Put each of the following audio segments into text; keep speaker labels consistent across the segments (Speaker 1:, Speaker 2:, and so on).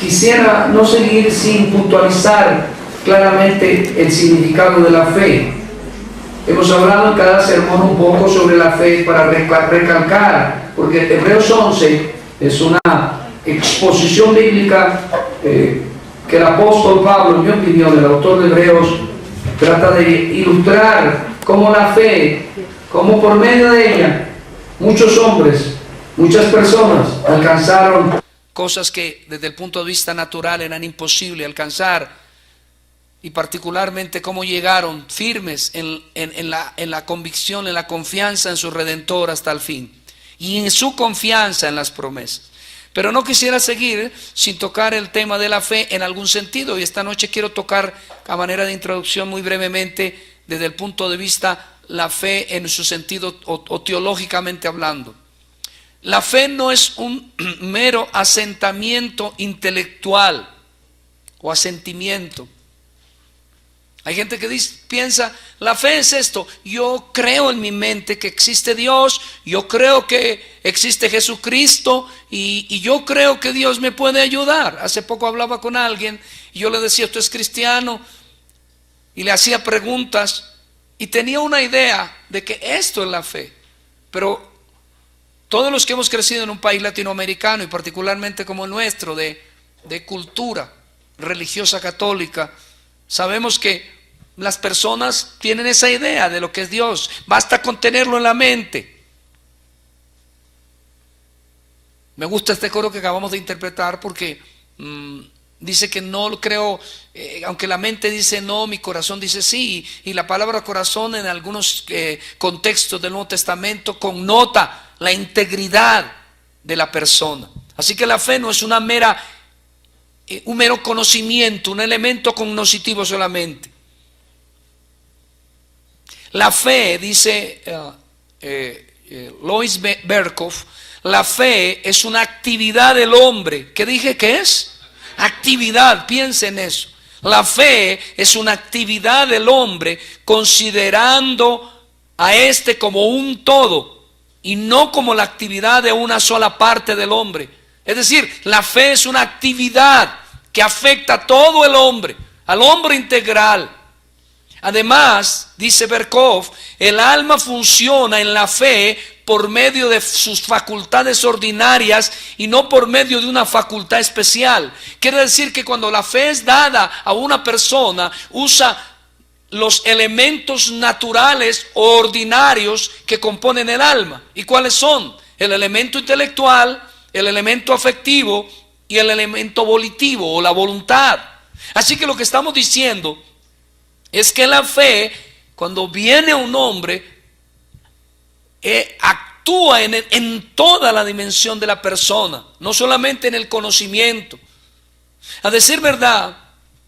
Speaker 1: quisiera no seguir sin puntualizar claramente el significado de la fe. Hemos hablado en cada sermón un poco sobre la fe para recalcar, porque Hebreos 11 es una exposición bíblica que el apóstol Pablo, en mi opinión, el autor de Hebreos, trata de ilustrar cómo la fe, cómo por medio de ella muchos hombres, muchas personas alcanzaron cosas que desde el punto de vista natural eran imposibles alcanzar, y particularmente cómo llegaron firmes en la convicción, en la confianza en su Redentor hasta el fin, y en su confianza en las promesas. Pero no quisiera seguir sin tocar el tema de la fe en algún sentido, y esta noche quiero tocar a manera de introducción muy brevemente desde el punto de vista la fe en su sentido o teológicamente hablando. La fe no es un mero asentamiento intelectual o asentimiento. Hay gente que piensa, la fe es esto: yo creo en mi mente que existe Dios, yo creo que existe Jesucristo y yo creo que Dios me puede ayudar. Hace poco hablaba con alguien y yo le decía, ¿usted es cristiano? Y le hacía preguntas y tenía una idea de que esto es la fe. Pero todos los que hemos crecido en un país latinoamericano y particularmente como el nuestro, de cultura religiosa católica, sabemos que las personas tienen esa idea de lo que es Dios. Basta con tenerlo en la mente. Me gusta este coro que acabamos de interpretar porque dice que no creo, aunque la mente dice no, mi corazón dice sí. Y la palabra corazón en algunos contextos del Nuevo Testamento connota la integridad de la persona. Así que la fe no es un mero conocimiento, un elemento cognoscitivo solamente. La fe, dice Lois Berkhoff, la fe es una actividad del hombre. ¿Qué dije que es? Actividad, piensa en eso. La fe es una actividad del hombre considerando a este como un todo y no como la actividad de una sola parte del hombre. Es decir, la fe es una actividad que afecta a todo el hombre, al hombre integral. Además, dice Berkhoff, el alma funciona en la fe por medio de sus facultades ordinarias y no por medio de una facultad especial. Quiere decir que cuando la fe es dada a una persona, usa los elementos naturales o ordinarios que componen el alma. ¿Y cuáles son? El elemento intelectual, el elemento afectivo y el elemento volitivo o la voluntad. Así que lo que estamos diciendo es que la fe, cuando viene un hombre, actúa en toda la dimensión de la persona, no solamente en el conocimiento. A decir verdad,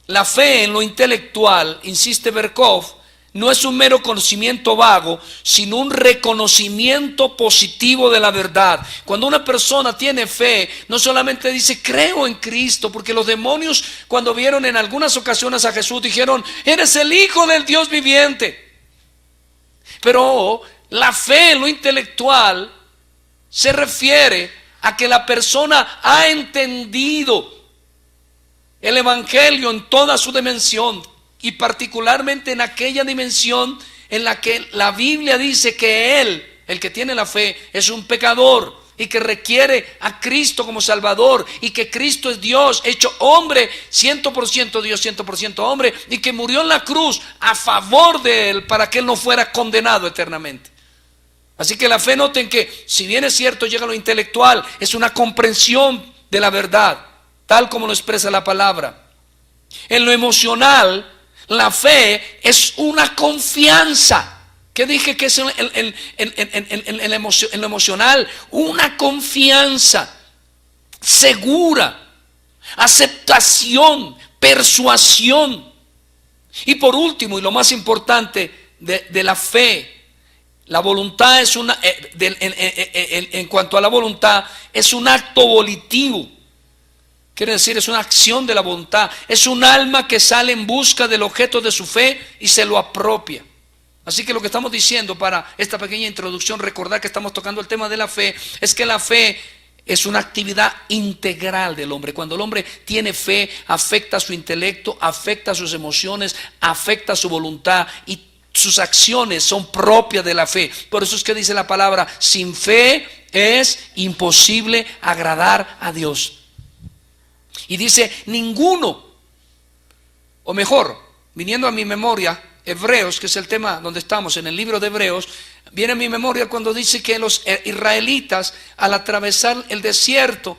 Speaker 1: la fe en lo intelectual, insiste Berkhoff, no es un mero conocimiento vago, sino un reconocimiento positivo de la verdad. Cuando una persona tiene fe, no solamente dice creo en Cristo, porque los demonios cuando vieron en algunas ocasiones a Jesús dijeron, eres el Hijo del Dios viviente. Pero la fe en lo intelectual se refiere a que la persona ha entendido el Evangelio en toda su dimensión, y particularmente en aquella dimensión en la que la Biblia dice que él, el que tiene la fe, es un pecador y que requiere a Cristo como Salvador, y que Cristo es Dios hecho hombre, 100% Dios, 100% hombre, y que murió en la cruz a favor de él para que él no fuera condenado eternamente. Así que la fe, noten que si bien es cierto llega a lo intelectual, es una comprensión de la verdad, tal como lo expresa la palabra. En lo emocional, la fe es una confianza. ¿Qué dije que es en lo emocional? Una confianza segura, aceptación, persuasión. Y por último, y lo más importante de la fe, la voluntad es en cuanto a la voluntad, es un acto volitivo. Quiere decir, es una acción de la voluntad. Es un alma que sale en busca del objeto de su fe y se lo apropia. Así que lo que estamos diciendo para esta pequeña introducción, recordar que estamos tocando el tema de la fe, es que la fe Es una actividad integral del hombre. Cuando el hombre tiene fe, afecta su intelecto, afecta sus emociones, afecta su voluntad y sus acciones son propias de la fe. Por eso es que dice la palabra, sin fe es imposible agradar a Dios. Y dice, ninguno, o mejor, viniendo a mi memoria, Hebreos, que es el tema donde estamos, en el libro de Hebreos, viene a mi memoria cuando dice que los israelitas al atravesar el desierto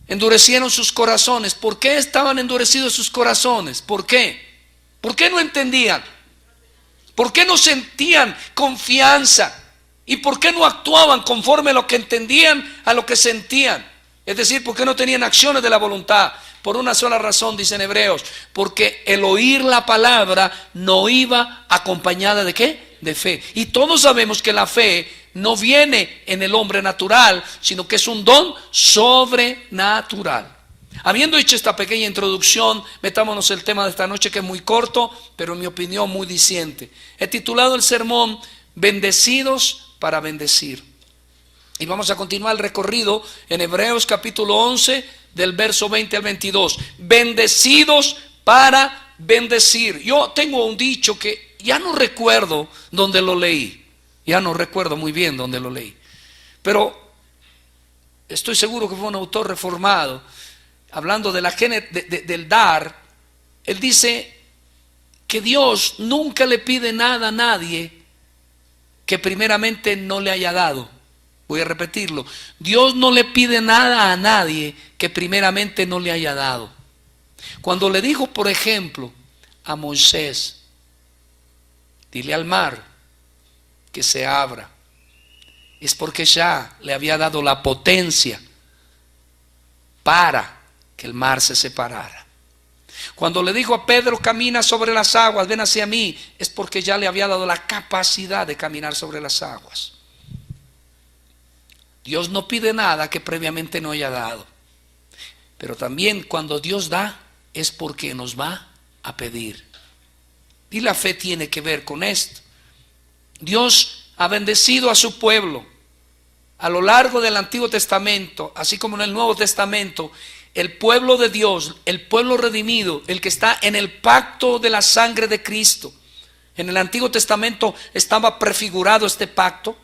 Speaker 1: endurecieron sus corazones. ¿Por qué estaban endurecidos sus corazones? ¿Por qué? ¿Por qué no entendían? ¿Por qué no sentían confianza? ¿Y por qué no actuaban conforme a lo que entendían, a lo que sentían? Es decir, ¿por qué no tenían acciones de la voluntad? Por una sola razón, dicen Hebreos, porque el oír la palabra no iba acompañada ¿de qué? De fe. Y todos sabemos que la fe no viene en el hombre natural, sino que es un don sobrenatural. Habiendo hecho esta pequeña introducción, metámonos el tema de esta noche, que es muy corto, pero en mi opinión muy diciente. He titulado el sermón, Bendecidos para bendecir. Y vamos a continuar el recorrido en Hebreos capítulo 11, del verso 20 al 22. Bendecidos para bendecir. Yo tengo un dicho que ya no recuerdo dónde lo leí. Ya no recuerdo muy bien dónde lo leí. Pero estoy seguro que fue un autor reformado, hablando de del dar. Él dice que Dios nunca le pide nada a nadie que primeramente no le haya dado. Voy a repetirlo. Dios no le pide nada a nadie que primeramente no le haya dado. Cuando le dijo, por ejemplo, a Moisés, dile al mar que se abra, es porque ya le había dado la potencia para que el mar se separara. Cuando le dijo a Pedro, camina sobre las aguas, ven hacia mí, es porque ya le había dado la capacidad de caminar sobre las aguas. Dios no pide nada que previamente no haya dado. Pero también cuando Dios da, es porque nos va a pedir. Y la fe tiene que ver con esto. Dios ha bendecido a su pueblo. A lo largo del Antiguo Testamento, así como en el Nuevo Testamento, el pueblo de Dios, el pueblo redimido, el que está en el pacto de la sangre de Cristo. En el Antiguo Testamento estaba prefigurado este pacto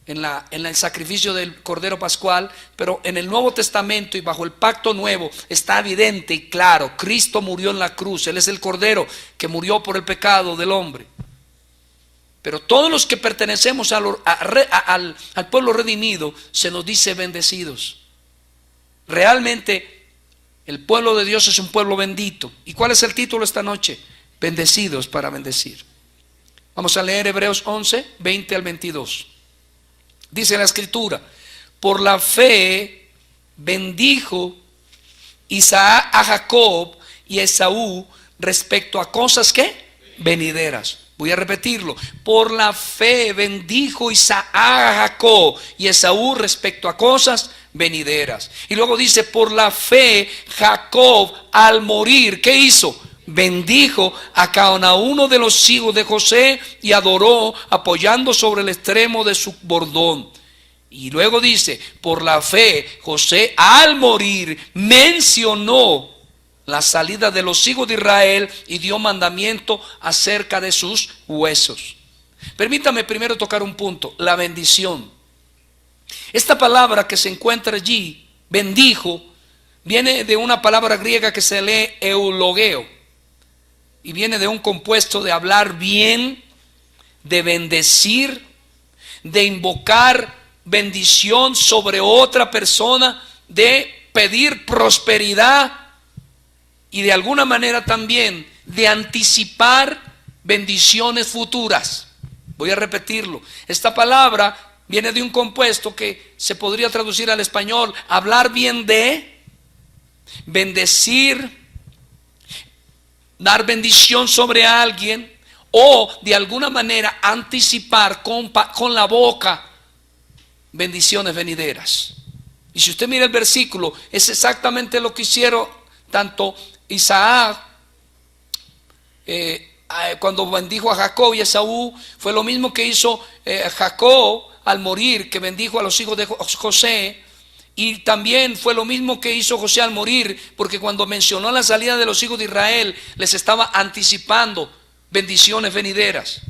Speaker 1: en el sacrificio del Cordero Pascual, pero en el Nuevo Testamento y bajo el pacto nuevo está evidente y claro, Cristo murió en la cruz, Él es el Cordero que murió por el pecado del hombre. Pero todos los que pertenecemos al pueblo redimido, se nos dice bendecidos. Realmente el pueblo de Dios es un pueblo bendito. ¿Y cuál es el título esta noche? Bendecidos para bendecir. Vamos a leer Hebreos 11, 20 al 22. Dice la escritura, por la fe bendijo Isaac a Jacob y a Esaú respecto a cosas ¿qué? Venideras. Voy a repetirlo. Por la fe bendijo Isaac a Jacob y Esaú respecto a cosas venideras. Y luego dice, por la fe Jacob al morir, ¿qué hizo? Bendijo a cada uno de los hijos de José y adoró apoyando sobre el extremo de su bordón. Y luego dice, por la fe José al morir mencionó la salida de los hijos de Israel y dio mandamiento acerca de sus huesos. Permítame primero tocar un punto, la bendición. Esta palabra que se encuentra allí, bendijo, viene de una palabra griega que se lee eulogeo. Y viene de un compuesto de hablar bien, de bendecir, de invocar bendición sobre otra persona, de pedir prosperidad y de alguna manera también de anticipar bendiciones futuras. Voy a repetirlo. Esta palabra viene de un compuesto que se podría traducir al español, hablar bien de, bendecir, dar bendición sobre alguien o de alguna manera anticipar con la boca bendiciones venideras. Y si usted mira el versículo, es exactamente lo que hicieron tanto Isaac cuando bendijo a Jacob y a Esaú, fue lo mismo que hizo Jacob al morir, que bendijo a los hijos de José.
Speaker 2: Y también fue lo mismo que hizo José al morir, porque cuando mencionó la salida de los hijos de Israel, les estaba anticipando bendiciones venideras.